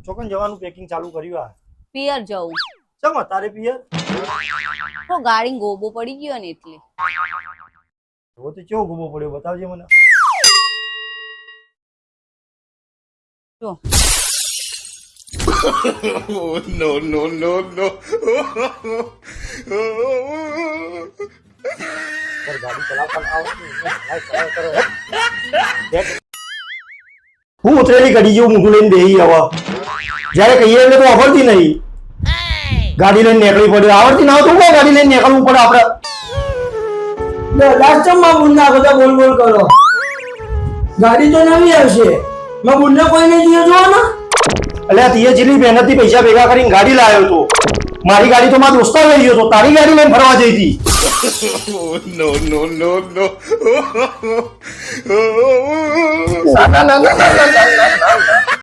ચોકન જવાનું પેકિંગ ચાલુ કર્યું આ પિયર જવું ચમ તારે પિયર તો ગાડી ગોબો પડી ગયો ને એટલે તો કેવો ગુબો પડ્યો બતાવજે મને જો no, no, no, no. ગાડી ચલાવતા આવડતું કરો હું ઉતરેલી ગાડી જેવું મોઢું લઈને બેહી આવા જ્યારે કહીએ એટલે તો આવડતી નહીં ગાડી લઈને નીકળી પડ્યો આવડતી ના તો ગાડી લઈને નીકળવું પડે આપણે લાસ્ટમાં બુનના બધા બોલ બોલ કરો ગાડી તો નવી આવશે મેં બુનને કોઈ નહીં જોઈએ જો ને એટલે તીએ જેટલી મહેનતથી પૈસા ભેગા કરીને ગાડી લાવ્યો તો મારી ગાડી તો મારા દોસ્તા લઈ ગયો તો તારી ગાડી લઈને ફરવા જઈ હતી No, no, no, no. ના